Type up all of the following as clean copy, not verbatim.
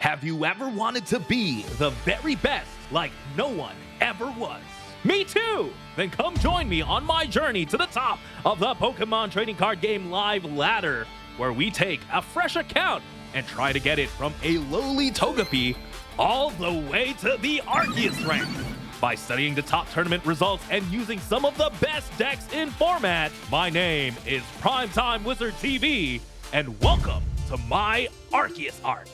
Have you ever wanted to be the very best like no one ever was? Me too! Then come join me on my journey to the top of the Pokemon trading card game live ladder, where we take a fresh account and try to get it from a lowly Togepi all the way to the Arceus rank. By studying the top tournament results and using some of the best decks in format, my name is Primetime Wizard TV, and welcome to my Arceus Arc.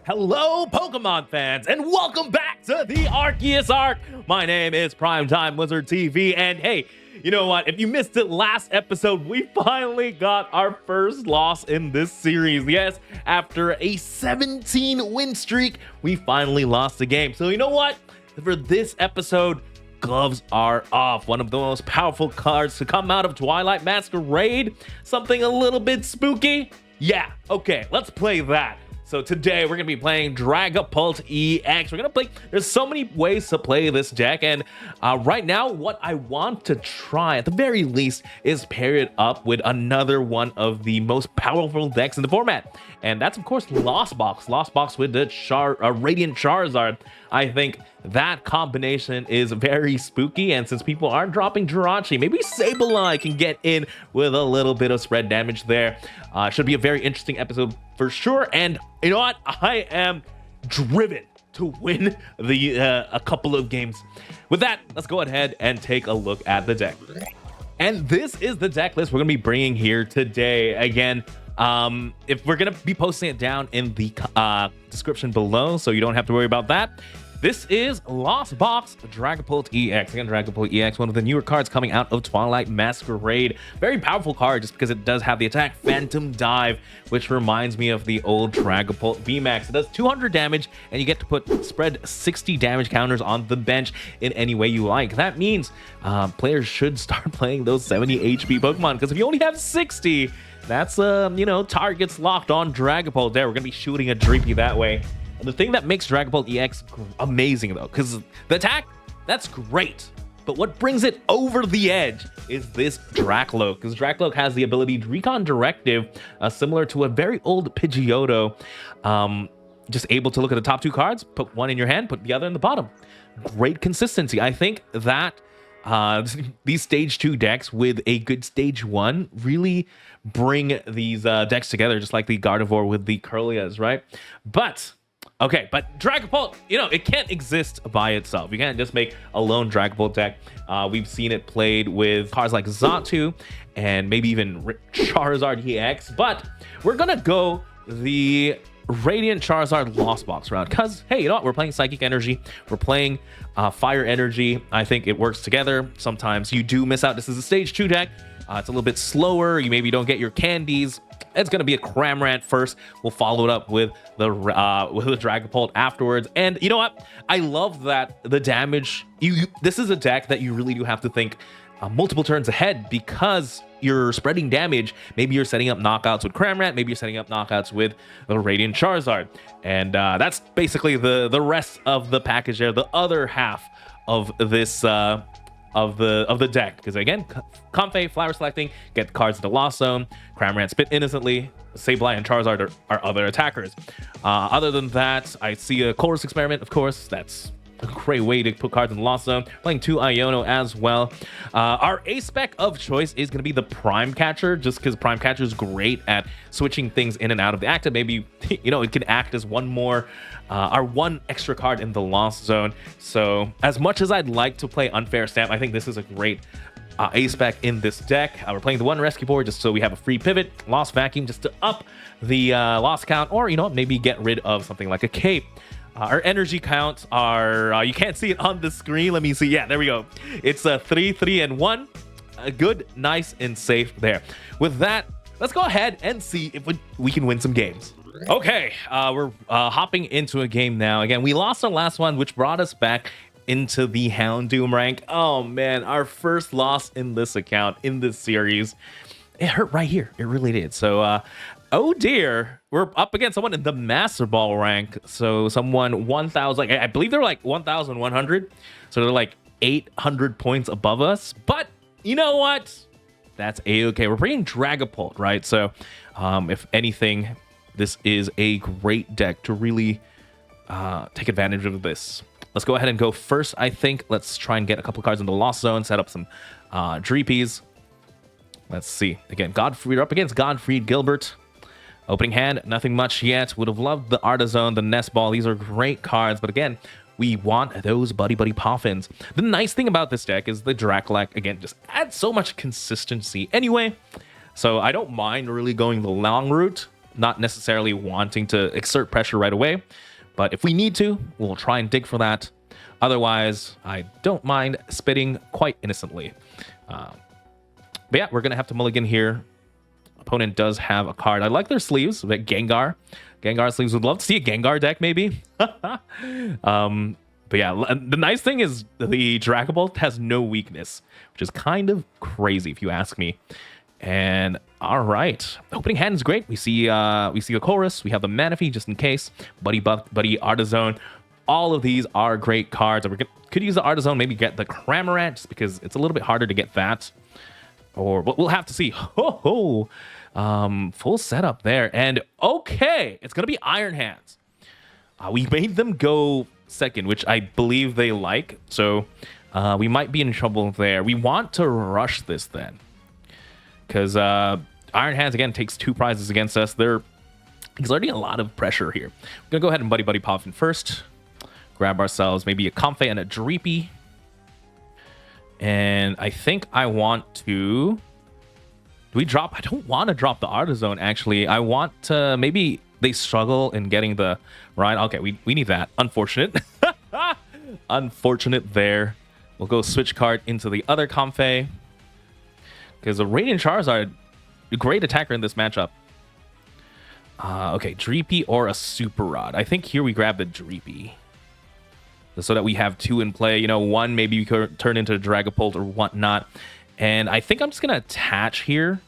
Hello, Pokemon fans, and welcome back to the Arceus Arc. My name is Primetime Wizard TV, and hey, you know what? If you missed it last episode, we finally got our first loss in this series. Yes, after a 17-win streak, we finally lost the game. So you know what? For this episode, gloves are off. One of the most powerful cards to come out of Twilight Masquerade. Something a little bit spooky. Yeah, okay, let's play that. So today we're going to be playing Dragapult EX. We're going to play, there's so many ways to play this deck, and right now what I want to try at the very least is pair it up with another one of the most powerful decks in the format, and that's of course Lost Box with the Radiant Charizard. I think that combination is very spooky, and since people aren't dropping Jirachi, maybe Sableye can get in with a little bit of spread damage there. Should be a very interesting episode for sure, and you know what? I am driven to win the a couple of games. With that, let's go ahead and take a look at the deck. And this is the deck list we're going to be bringing here today. Again, if we're going to be posting it down in the description below, so you don't have to worry about that. This is Lost Box Dragapult EX. Again, Dragapult EX, one of the newer cards coming out of Twilight Masquerade. Very powerful card just because it does have the attack Phantom Dive, which reminds me of the old Dragapult VMAX. It does 200 damage, and you get to spread 60 damage counters on the bench in any way you like. That means players should start playing those 70 HP Pokemon, because if you only have 60, that's, you know, targets locked on Dragapult there. We're going to be shooting a Dreepy that way. The thing that makes Dragapult EX amazing, though, because the attack, that's great. But what brings it over the edge is this Drakloak, because Drakloak has the ability to Recon Directive, similar to a very old Pidgeotto. Just able to look at the top two cards, put one in your hand, put the other in the bottom. Great consistency. I think that these stage 2 decks with a good stage 1 really bring these decks together, just like the Gardevoir with the Curlias, right? But Dragapult, you know, it can't exist by itself. You can't just make a lone Dragapult deck. We've seen it played with cards like Xatu and maybe even Charizard EX, but we're gonna go the Radiant Charizard Lost Box route, because hey, you know what, we're playing Psychic Energy, we're playing Fire Energy. I think it works together. Sometimes you do miss out. This is a stage 2 deck. It's a little bit slower. You maybe don't get your candies. It's going to be a Cramorant first. We'll follow it up with the Dragapult afterwards. And you know what? I love that the damage. This is a deck that you really do have to think multiple turns ahead, because you're spreading damage. Maybe you're setting up knockouts with Cramorant. Maybe you're setting up knockouts with the Radiant Charizard. And that's basically the rest of the package there. The other half of this of the deck, because again, Comfey, Flower Selecting, get cards in the Lost Zone, Cramorant Spit Innocently, Sableye and Charizard are other attackers. Other than that, I see a Colress Experiment, of course. That's a great way to put cards in the Lost Zone. Playing 2 Iono as well. Our A-spec of choice is going to be the Prime Catcher, just because Prime Catcher is great at switching things in and out of the active. Maybe, you know, it can act as one extra card in the Lost Zone. So as much as I'd like to play Unfair Stamp, I think this is a great A-spec in this deck. We're playing the one Rescue Board just so we have a free pivot, Lost Vacuum just to up the loss count, or, you know, maybe get rid of something like a Cape. Our energy counts are, you can't see it on the screen. Let me see. Yeah, there we go. It's a 3, 3, and 1. Good, nice, and safe there. With that, let's go ahead and see if we can win some games. Okay, we're hopping into a game now. Again, we lost our last one, which brought us back into the Houndoom rank. Oh man, our first loss in this account, in this series. It hurt right here. It really did. So, oh dear, we're up against someone in the Master Ball rank. So someone 1,000, like, I believe they're like 1,100. So they're like 800 points above us. But you know what? That's A-okay. We're bringing Dragapult, right? So if anything, this is a great deck to really take advantage of this. Let's go ahead and go first, I think. Let's try and get a couple cards in the Lost Zone, set up some Dreepies. Let's see. Again, Godfrey, we're up against Godfried Gilbert. Opening hand, nothing much yet. Would have loved the Artazon, the Nest Ball. These are great cards, but again, we want those Buddy-Buddy Poffins. The nice thing about this deck is the Drakloak, again, just adds so much consistency anyway. So I don't mind really going the long route, not necessarily wanting to exert pressure right away. But if we need to, we'll try and dig for that. Otherwise, I don't mind spitting quite innocently. But yeah, we're going to have to mulligan here. Opponent does have a card. I like their sleeves, like Gengar. Gengar sleeves. Would love to see a Gengar deck, maybe. But yeah, the nice thing is the Dragapult has no weakness, which is kind of crazy if you ask me. And all right, opening hand is great. We see a Colress. We have the Manaphy just in case. Buddy Artazon. All of these are great cards. We could use the Artazon, maybe get the Cramorant just because it's a little bit harder to get that. Or we'll have to see. Full setup there. And okay, it's gonna be Iron Hands. We made them go second, which I believe they like. So we might be in trouble there. We want to rush this then, because Iron Hands again takes 2 prizes against us. They're exerting a lot of pressure here. We're gonna go ahead and Buddy-Buddy Poffin first. Grab ourselves maybe a Comfey and a Dreepy. And I think I want to... Do we drop? I don't want to drop the Artazon, actually. I want to... Maybe they struggle in getting the... Right, okay, we need that. Unfortunate. Unfortunate there. We'll go Switch Cart into the other Comfey. Because the Radiant Charizard, a great attacker in this matchup. Okay, Dreepy or a Super Rod. I think here we grab the Dreepy, so that we have 2 in play. You know, 1 maybe we could turn into a Dragapult or whatnot. And I think I'm just going to attach here.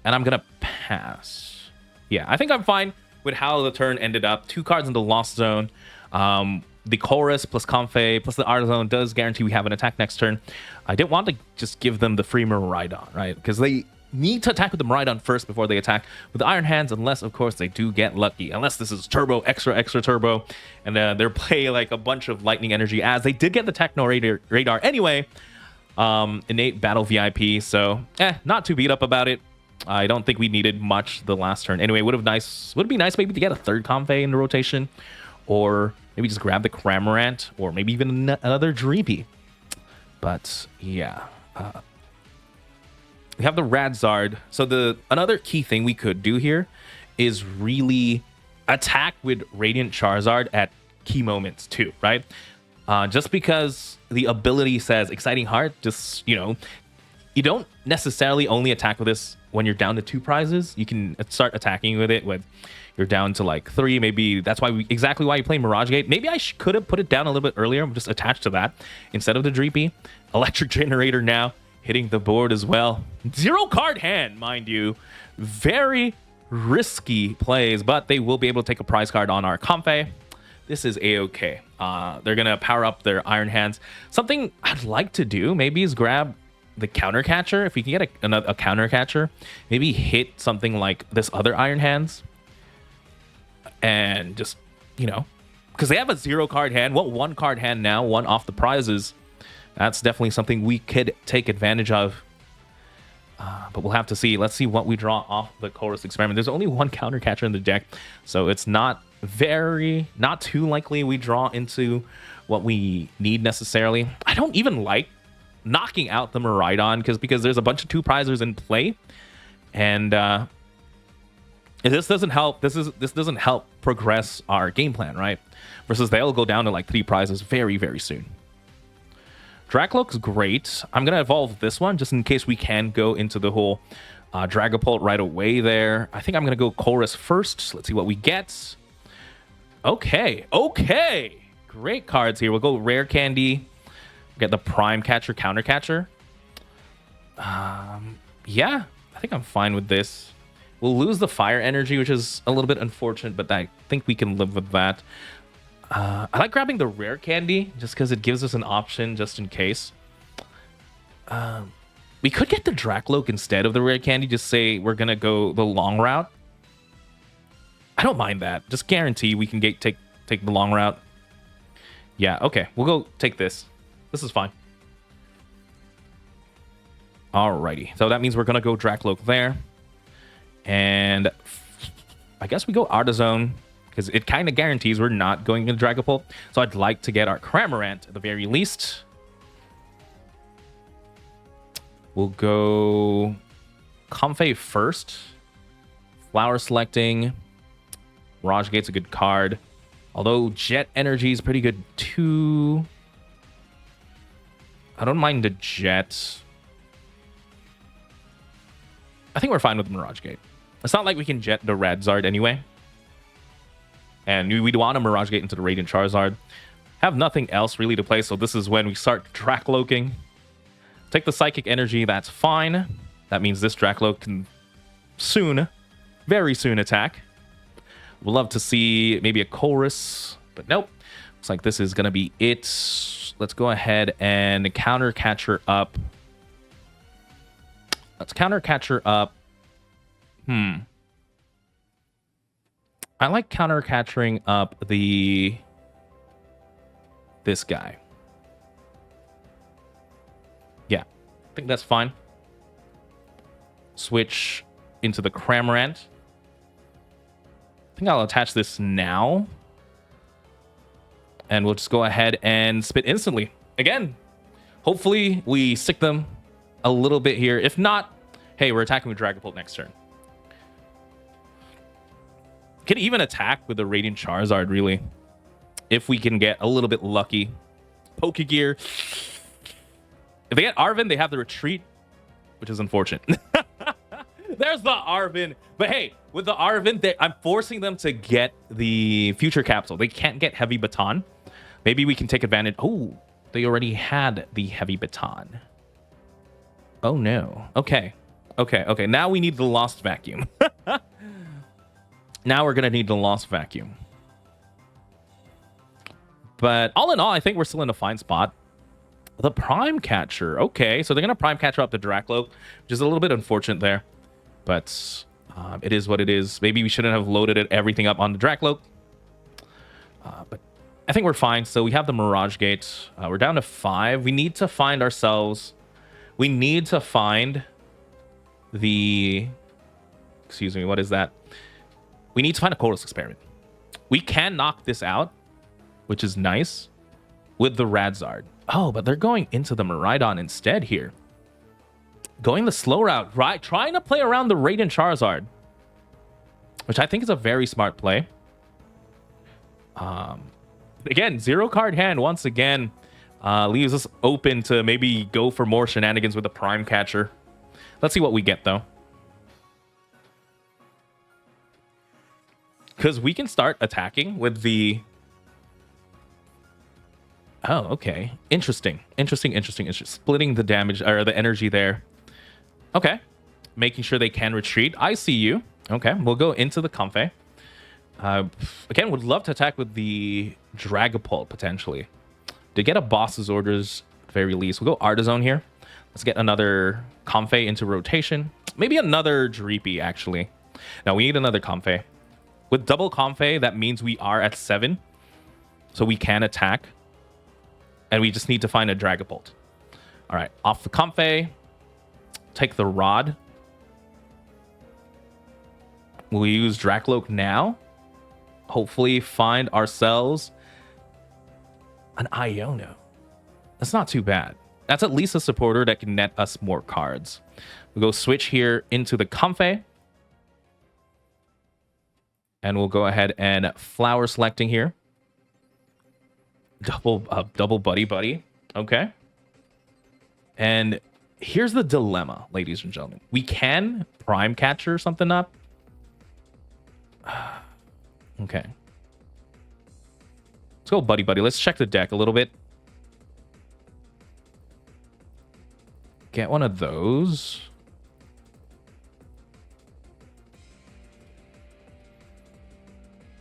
And I'm going to pass. Yeah, I think I'm fine with how the turn ended up. 2 cards in the Lost Zone. The Colress plus Comfey plus the Artazon does guarantee we have an attack next turn. I didn't want to just give them the free Miraidon, right? Because they need to attack with the Miraidon first before they attack with the Iron Hands, unless, of course, they do get lucky. Unless this is Turbo, extra Turbo, and they're playing like a bunch of Lightning Energy, as they did get the Techno Radar anyway. Innate Battle VIP, so not too beat up about it. I don't think we needed much the last turn. Anyway, would it be nice maybe to get a 3rd Comfey in the rotation, or maybe just grab the Cramorant, or maybe even another Dreepy. But yeah, we have the Radzard. So another key thing we could do here is really attack with Radiant Charizard at key moments too, right? Just because the ability says Exciting Heart, just, you don't necessarily only attack with this when you're down to 2 prizes. You can start attacking with it when you're down to like 3. Maybe that's why exactly why you play Mirage Gate. Maybe I could have put it down a little bit earlier, just attached to that instead of the Dreepy. Electric Generator now hitting the board as well. 0 card hand, mind you. Very risky plays, but they will be able to take a prize card on our Comfey. This is a-okay. They're going to power up their Iron Hands. Something I'd like to do maybe is grab the Counter Catcher. If we can get a Counter Catcher, maybe hit something like this other Iron Hands. And just, because they have a 0 card hand. What 1 card hand now? 1 off the prizes. That's definitely something we could take advantage of. But we'll have to see. Let's see what we draw off the Colress Experiment. There's only 1 Counter Catcher in the deck, so it's not too likely we draw into what we need necessarily. I don't even like knocking out the Miraidon because there's a bunch of 2 prizers in play, and this doesn't help. This doesn't help progress our game plan, right? Versus they'll go down to like 3 prizes very, very soon. Drakloak's great. I'm going to evolve this one just in case we can go into the whole Dragapult right away there. I think I'm going to go Colress first. Let's see what we get. Okay. Great cards here. We'll go Rare Candy. Get the Prime Catcher, Counter Catcher. Yeah, I think I'm fine with this. We'll lose the Fire Energy, which is a little bit unfortunate, but I think we can live with that. I like grabbing the Rare Candy just because it gives us an option just in case. We could get the Drakloak instead of the Rare Candy. Just say we're going to go the long route. I don't mind that. Just guarantee we can take the long route. Yeah, okay. We'll go take this. This is fine. Alrighty. So that means we're going to go Drakloak there. And I guess we go Artazon, because it kind of guarantees we're not going into Dragapult. So I'd like to get our Cramorant at the very least. We'll go Comfey first. Flower selecting. Mirage Gate's a good card. Although Jet Energy is pretty good too. I don't mind the Jet. I think we're fine with Mirage Gate. It's not like we can Jet the Radzard anyway. And we'd want a Mirage Gate into the Radiant Charizard. Have nothing else really to play, so this is when we start Drakloaking. Take the Psychic Energy, that's fine. That means this Drakloak can soon, very soon attack. We'd love to see maybe a Colress, but nope. Looks like this is going to be it. Let's go ahead and Counter Catcher up. Let's Counter Catcher up. I like Counter Catchering up this guy. Yeah, I think that's fine. Switch into the Cramorant. I think I'll attach this now. And we'll just go ahead and spit instantly. Again, hopefully we stick them a little bit here. If not, hey, we're attacking with Dragapult next turn. Can even attack with the Radiant Charizard, really. If we can get a little bit lucky. Pokégear. If they get Arven, they have the retreat, which is unfortunate. There's the Arven. But hey, with the Arven, I'm forcing them to get the Future Capsule. They can't get Heavy Baton. Maybe we can take advantage. Oh, they already had the Heavy Baton. Oh, no. Okay. Okay. Now we need the Lost Vacuum. Now we're going to need the Lost Vacuum. But all in all, I think we're still in a fine spot. The Prime Catcher. Okay, so they're going to Prime Catcher up the Drakloak, which is a little bit unfortunate there. But it is what it is. Maybe we shouldn't have loaded everything up on the Drakloak. But I think we're fine. So we have the Mirage Gate. We're down to 5. We need to find ourselves... We need to find the... Excuse me, what is that? We need to find a Colress Experiment. We can knock this out, which is nice, with the Radzard. Oh, but they're going into the Miraidon instead here. Going the slow route, right? Trying to play around the Radiant Charizard, which I think is a very smart play. Again, 0-card hand once again leaves us open to maybe go for more shenanigans with the Prime Catcher. Let's see what we get, though. Because we can start attacking with the... Oh, okay. Interesting. Splitting the damage, or the energy there. Okay. Making sure they can retreat. I see you. Okay, we'll go into the Comfey. Again, would love to attack with the Dragapult, potentially. To get a boss's orders, at the very least. We'll go Artazon here. Let's get another Comfey into rotation. Maybe another Dreepy, actually. Now, we need another Comfey. With double Comfey, that means we are at 7. So we can attack. And we just need to find a Dragapult. All right, off the Comfey. Take the Rod. We'll use Drakloak now. Hopefully find ourselves an Iono. That's not too bad. That's at least a supporter that can net us more cards. We'll go switch here into the Comfey. And we'll go ahead and flower selecting here. Double Buddy-Buddy. Okay. And here's the dilemma, ladies and gentlemen. We can Prime Catcher something up. Okay. Let's go Buddy-Buddy. Let's check the deck a little bit. Get one of those.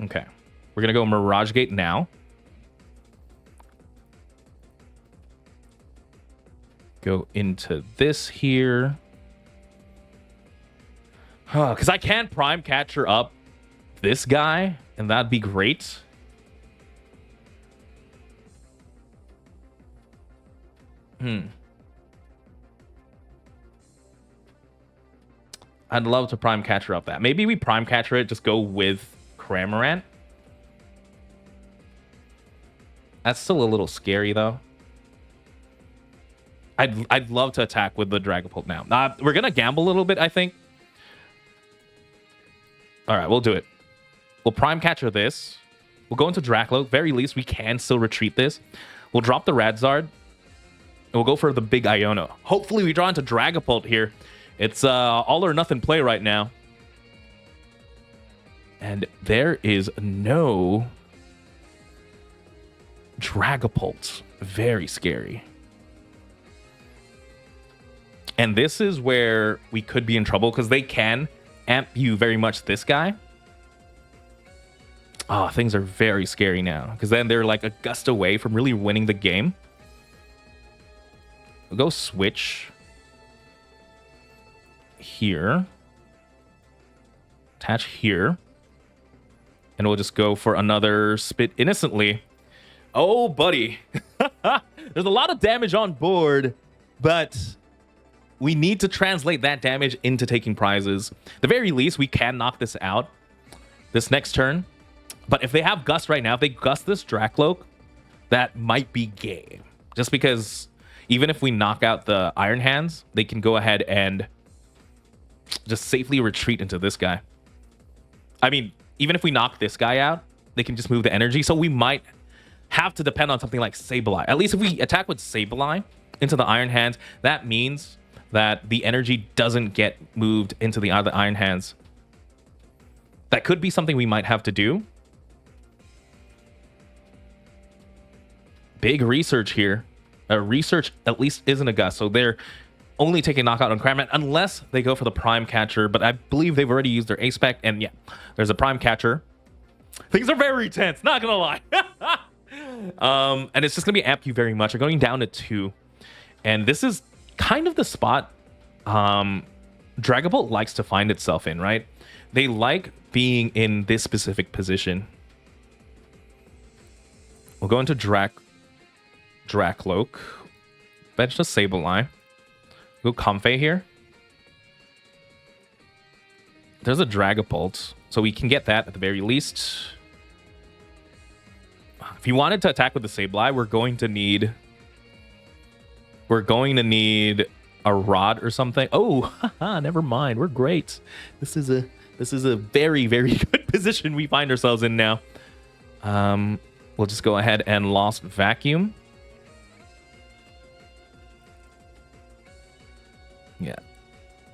Okay. We're going to go Mirage Gate now. Go into this here. Because I can Prime Catcher up this guy, and that'd be great. I'd love to Prime Catcher up that. Maybe we Prime Catcher it, just go with Cramorant. That's still a little scary, though. I'd love to attack with the Dragapult now. We're going to gamble a little bit, I think. All right, we'll do it. We'll Prime Catcher this. We'll go into Drakloak. Very least, we can still retreat this. We'll drop the Radzard. And we'll go for the big Iono. Hopefully, we draw into Dragapult here. It's all or nothing play right now. And there is no Dragapult. Very scary. And this is where we could be in trouble because they can amp you very much this guy. Oh, things are very scary now because then they're like a gust away from really winning the game. We'll go switch here. Attach here. And we'll just go for another spit innocently. Oh, buddy. There's a lot of damage on board, but we need to translate that damage into taking prizes. At the very least, we can knock this out this next turn. But if they have Gust right now, if they Gust this Drakloak, that might be game. Just because even if we knock out the Iron Hands, they can go ahead and just safely retreat into this guy. I mean, even if we knock this guy out, they can just move the energy. So we might have to depend on something like Sableye. At least if we attack with Sableye into the Iron Hands, that means that the energy doesn't get moved into the other Iron Hands. That could be something we might have to do. Big research here. Research at least isn't a gust, so they're only taking knockout on Cramorant unless they go for the Prime Catcher, but I believe they've already used their A-Spec, and yeah, there's a Prime Catcher. Things are very tense, not gonna lie. And it's just gonna be amp you very much. They're going down to 2, and this is kind of the spot Dragapult likes to find itself in, right? They like being in this specific position. We'll go into Drakloak. Bench the Sableye. Go Comfey here. There's a Dragapult, so we can get that at the very least. If you wanted to attack with the Sableye, we're going to need a rod or something. Oh, haha, never mind. We're great. This is a very, very good position we find ourselves in now. We'll just go ahead and Lost Vacuum. Yeah.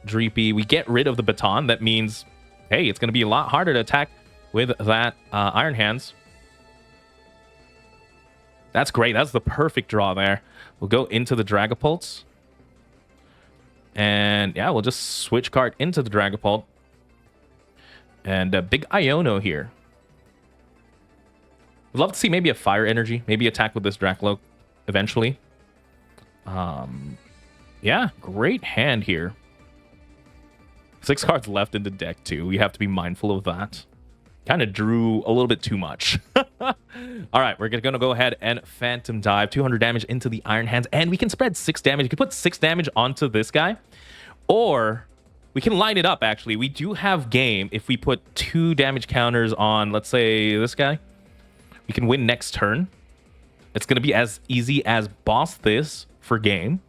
Dreepy. We get rid of the baton. That means, hey, it's going to be a lot harder to attack with that Iron Hands. That's great. That's the perfect draw there. We'll go into the Dragapults. And yeah, we'll just switch card into the Dragapult. And a big Iono here. Would love to see maybe a Fire Energy. Maybe attack with this Drakloak eventually. Yeah, great hand here. 6 cards left in the deck, too. We have to be mindful of that. Kind of drew a little bit too much. All right, we're going to go ahead and Phantom Dive. 200 damage into the Iron Hands. And we can spread 6 damage. You can put 6 damage onto this guy. Or we can line it up, actually. We do have game if we put 2 damage counters on, let's say, this guy. We can win next turn. It's going to be as easy as boss this for game.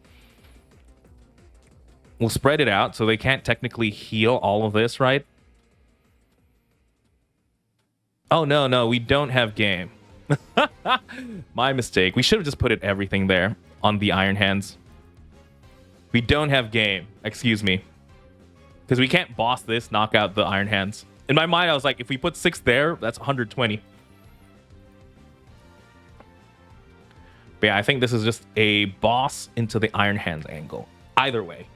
We'll spread it out so they can't technically heal all of this, right? Oh, no, we don't have game. My mistake. We should have just put everything there on the Iron Hands. We don't have game. Excuse me. Because we can't boss this, knock out the Iron Hands. In my mind, I was like, if we put 6 there, that's 120. But yeah, I think this is just a boss into the Iron Hands angle. Either way.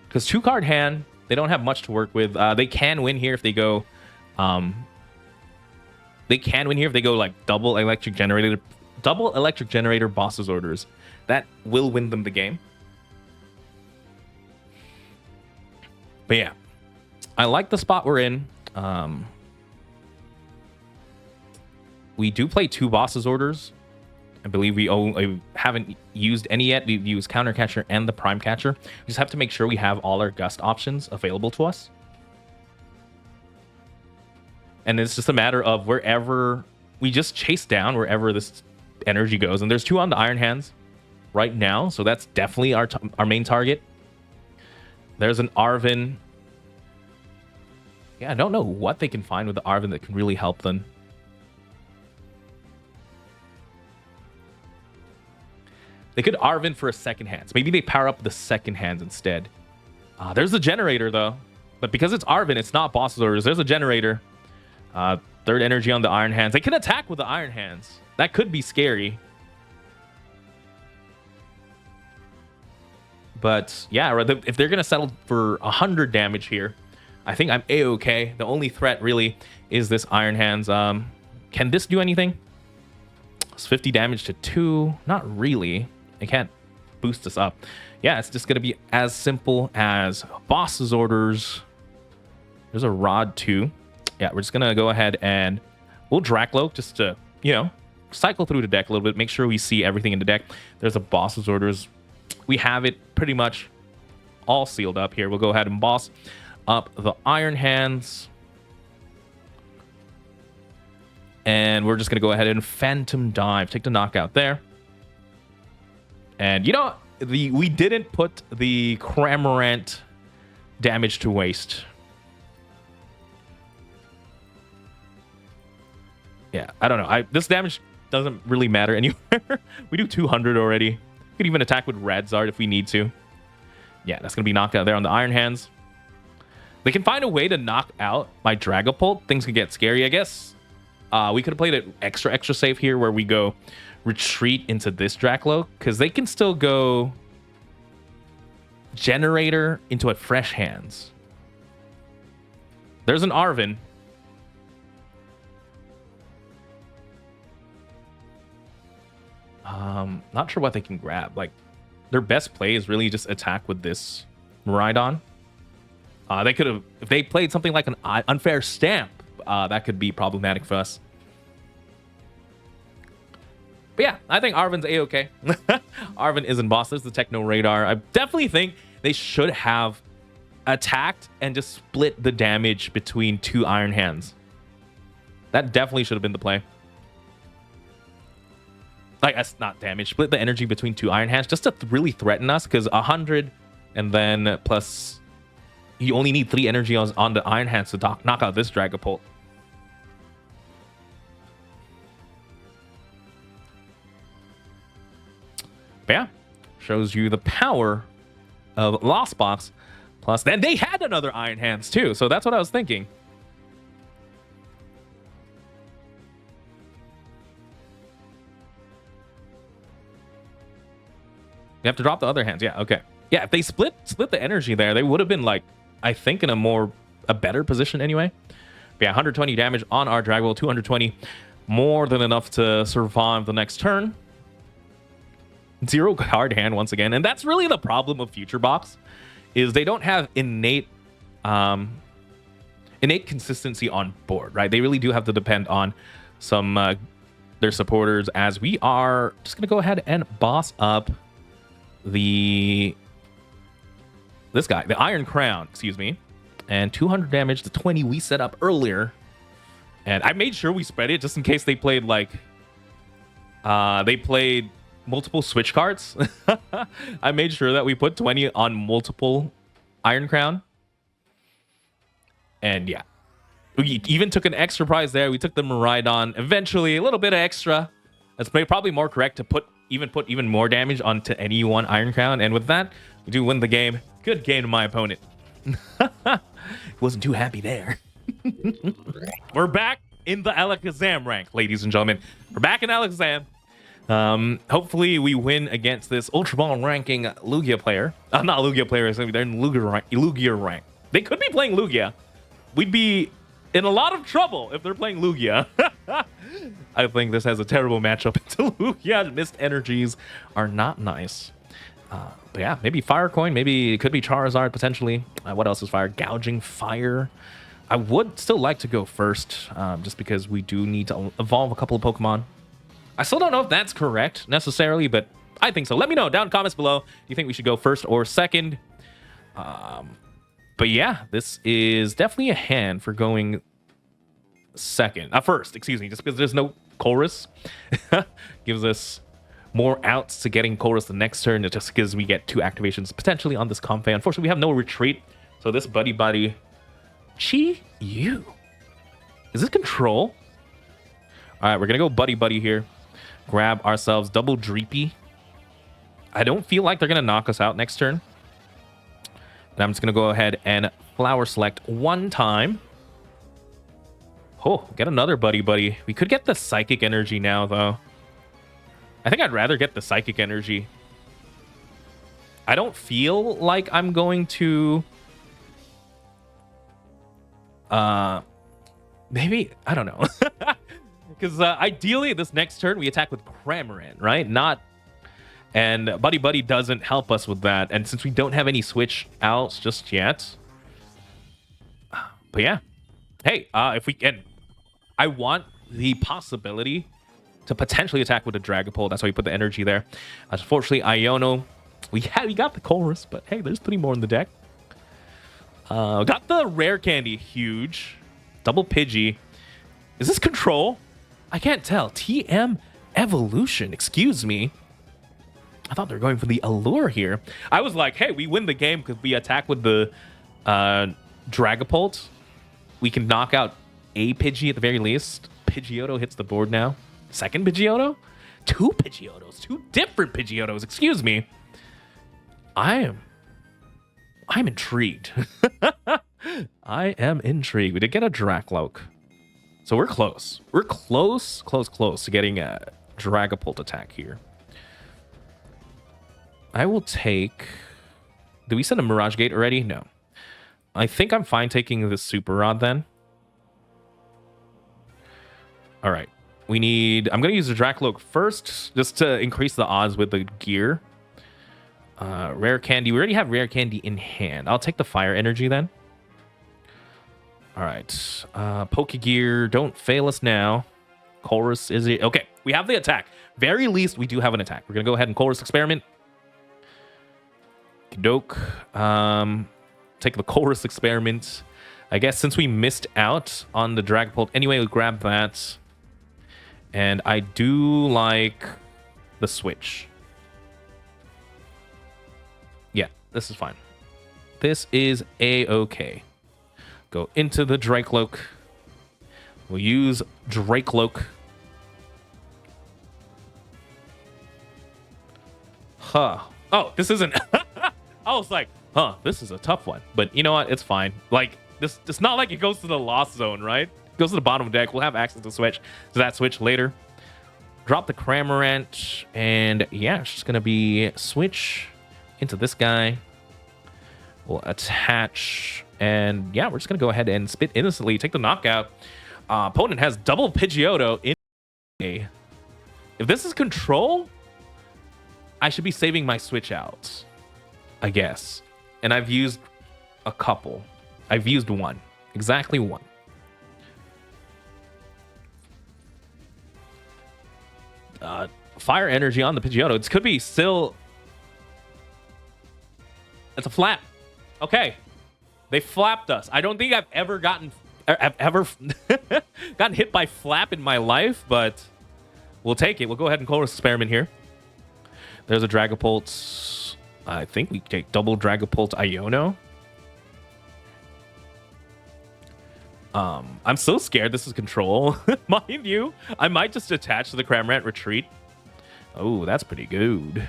Because 2-card hand, they don't have much to work with. They can win here if they go... they can win here if they go like double electric generator bosses orders. That will win them the game. But yeah, I like the spot we're in. We do play 2 bosses orders. I believe we haven't used any yet. We've used Counter Catcher and the Prime Catcher. We just have to make sure we have all our Gust options available to us. And it's just a matter of wherever we just chase down wherever this energy goes. And there's 2 on the Iron Hands right now, so that's definitely our main target. There's an Arven. Yeah, I don't know what they can find with the Arven that can really help them. They could Arven for a second hands. Maybe they power up the second hands instead. There's the generator though, but because it's Arven, it's not boss's orders. There's a generator. Third energy on the Iron Hands. They can attack with the Iron Hands. That could be scary. But yeah, if they're gonna settle for 100 damage here, I think I'm a-okay. The only threat really is this Iron Hands. Can this do anything? It's 50 damage to 2. Not really. It can't boost us up. Yeah, it's just gonna be as simple as boss's orders. There's a Rod 2. Yeah, we're just gonna go ahead and we'll Drakloak just to, you know, cycle through the deck a little bit, make sure we see everything in the deck. There's a boss's orders. We have it pretty much all sealed up here. We'll go ahead and boss up the Iron Hands. And we're just gonna go ahead and Phantom Dive. Take the knockout there. And you know, we didn't put the Cramorant damage to waste. Yeah, I don't know. This damage doesn't really matter anywhere. We do 200 already. We could even attack with Radzard if we need to. Yeah, that's going to be knocked out there on the Iron Hands. They can find a way to knock out my Dragapult. Things could get scary, I guess. We could have played it extra safe here where we go retreat into this Drakloak, because they can still go Generator into a Fresh Hands. There's an Arven. Not sure what they can grab. Like, their best play is really just attack with this Miraidon. They could have, if they played something like an Unfair Stamp, that could be problematic for us. But yeah, I think Arven's a-okay. Arven isn't boss. There's the Techno Radar. I definitely think they should have attacked and just split the damage between 2 Iron Hands. That definitely should have been the play. Like, that's not damage. Split the energy between 2 Iron Hands just to really threaten us, because 100 and then plus you only need 3 energy on the Iron Hands to knock out this Dragapult. But yeah, shows you the power of Lost Box. Plus, then they had another Iron Hands too, so that's what I was thinking. You have to drop the other hands. Yeah, okay. Yeah, if they split the energy there, they would have been, like, I think in a better position anyway. But yeah, 120 damage on our Dragapult, 220. More than enough to survive the next turn. 0 card hand once again. And that's really the problem of Future Box, is they don't have innate consistency on board, right? They really do have to depend on some their supporters, as we are just going to go ahead and boss up this guy, the Iron Crown, excuse me, and 200 damage to 20 we set up earlier. And I made sure we spread it just in case they played like they played multiple Switch cards. I made sure that we put 20 on multiple Iron Crown. And yeah, we even took an extra prize there. We took the Miraidon, eventually a little bit of extra. That's probably more correct to put even more damage onto any one Iron Crown. And with that, we do win the game. Good game to my opponent. Wasn't too happy there. We're back in the Alakazam rank, ladies and gentlemen. We're back in Alakazam. Hopefully we win against this Ultra Ball ranking Lugia player. Not Lugia player, they're in Lugia rank. They could be playing Lugia. We'd be in a lot of trouble if they're playing Lugia. I think this has a terrible matchup into Lugia. Missed energies are not nice. But yeah, maybe Fire Coin. Maybe it could be Charizard potentially. What else is Fire? Gouging Fire. I would still like to go first, just because we do need to evolve a couple of Pokemon. I still don't know if that's correct necessarily, but I think so. Let me know down in the comments below. Do you think we should go first or second? But yeah, this is definitely a hand for going first, excuse me, just because there's no Colress. Gives us more outs to getting Colress the next turn. It just gives we get 2 activations potentially on this Comfey. Unfortunately, we have no retreat. So this Buddy-Buddy Chi-Yu. Is this control? All right, we're going to go Buddy-Buddy here. Grab ourselves double Dreepy. I don't feel like they're going to knock us out next turn. And I'm just going to go ahead and Flower Select one time. Oh, get another Buddy-Buddy. We could get the Psychic Energy now, though. I think I'd rather get the Psychic Energy. I don't feel like I'm going to... maybe... I don't know. Because ideally, this next turn, we attack with Cramorant, right? And Buddy-Buddy doesn't help us with that. And since we don't have any switch outs just yet... But yeah. Hey, if we can... I want the possibility to potentially attack with a Dragapult. That's why we put the energy there. Unfortunately, Iono... We got the Colress, but hey, there's 3 more in the deck. Got the Rare Candy. Huge. Double Pidgey. Is this control? I can't tell. TM Evolution. Excuse me. I thought they were going for the Allure here. I was like, hey, we win the game because we attack with the Dragapult. We can knock out a Pidgey at the very least. Pidgeotto hits the board now. Second Pidgeotto? 2 Pidgeottos. 2 different Pidgeottos. Excuse me. I'm intrigued. I am intrigued. We did get a Drakloak. So we're close. We're close to getting a Dragapult attack here. I will take... Did we send a Mirage Gate already? No. I think I'm fine taking the Super Rod then. All right. We need... I'm going to use the Drakloak first just to increase the odds with the gear. Rare Candy. We already have Rare Candy in hand. I'll take the Fire Energy then. All right. Pokégear. Don't fail us now. Colress is it? Okay. We have the attack. Very least, we do have an attack. We're going to go ahead and Colress Experiment. Doke. Take the Colress Experiment. I guess since we missed out on the Dragapult anyway, we'll grab that. And I do like the switch. Yeah, this is fine. This is a-okay. Go into the Drakloak. We'll use Drakloak. Huh. Oh, this isn't... I was like, huh, this is a tough one. But you know what? It's fine. Like, this, it's not like it goes to the Lost Zone, right? It goes to the bottom of the deck. We'll have access to that switch later. Drop the Cramorant. And yeah, it's just going to be switch into this guy. We'll attach. And yeah, we're just going to go ahead and spit innocently. Take the knockout. Opponent has double Pidgeotto in a... If this is control, I should be saving my switch out, I guess. And I've used a couple. I've used one. Exactly one. Fire Energy on the Pidgeotto. It could be still... It's a flap. Okay. They flapped us. I don't think I've ever gotten hit by flap in my life, but we'll take it. We'll go ahead and Colress Experiment here. There's a Dragapult. I think we take double Dragapult Iono. I'm so scared this is control. Mind you, I might just attach to the Cramorant Retreat. Oh, that's pretty good.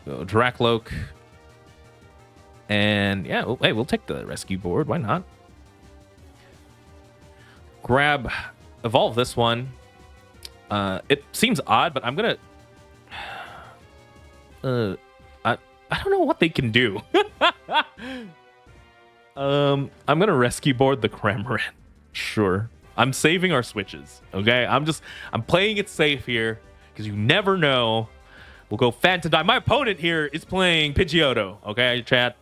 Go Drakloak. And yeah, hey, we'll take the Rescue Board. Why not? Grab, evolve this one. It seems odd, but I'm gonna... I don't know what they can do. I'm gonna Rescue Board the Cramorant. Sure. I'm saving our switches, okay? I'm playing it safe here because you never know We'll go Phantom Die. My opponent here is playing Pidgeotto. Okay, chat.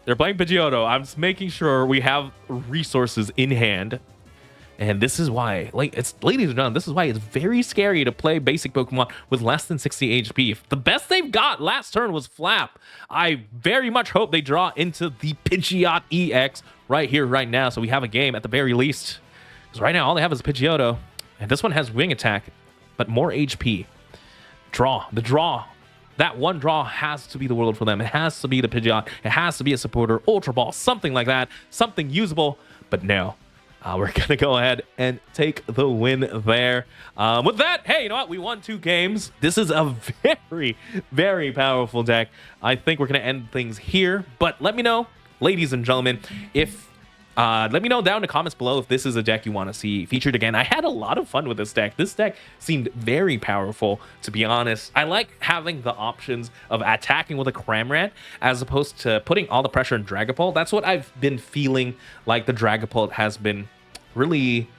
They're playing Pidgeotto. I'm just making sure we have resources in hand. And this is why, ladies and gentlemen, this is why it's very scary to play basic Pokemon with less than 60 HP. The best they've got last turn was Flap. I very much hope they draw into the Pidgeot EX right here, right now, so we have a game at the very least. Because right now, all they have is Pidgeotto. And this one has Wing Attack, but more HP. The draw. That one draw has to be the world for them. It has to be the Pidgeot. It has to be a supporter, Ultra Ball, something like that. Something usable, but no. We're going to go ahead and take the win there. With that, hey, you know what? We won 2 games. This is a very, very powerful deck. I think we're going to end things here. But let me know, ladies and gentlemen, if... let me know down in the comments below if this is a deck you want to see featured again. I had a lot of fun with this deck. This deck seemed very powerful, to be honest. I like having the options of attacking with a Cramorant as opposed to putting all the pressure in Dragapult. That's what I've been feeling like the Dragapult has been really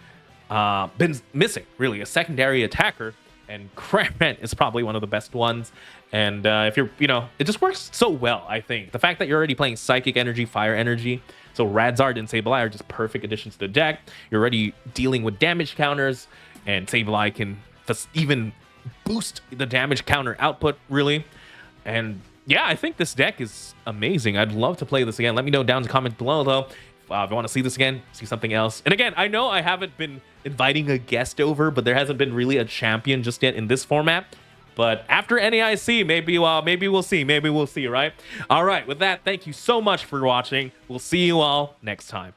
been missing, really, a secondary attacker. And Cramorant is probably one of the best ones. And if you're, it just works so well, I think. The fact that you're already playing Psychic Energy, Fire Energy, so Radzard and Sableye are just perfect additions to the deck. You're already dealing with damage counters, and Sableye can even boost the damage counter output, really. And yeah, I think this deck is amazing. I'd love to play this again. Let me know down in the comments below, though. If you want to see this again, see something else. And again, I know I haven't been inviting a guest over, but there hasn't been really a champion just yet in this format. But after NAIC, maybe we'll see, right? All right, with that, thank you so much for watching. We'll see you all next time.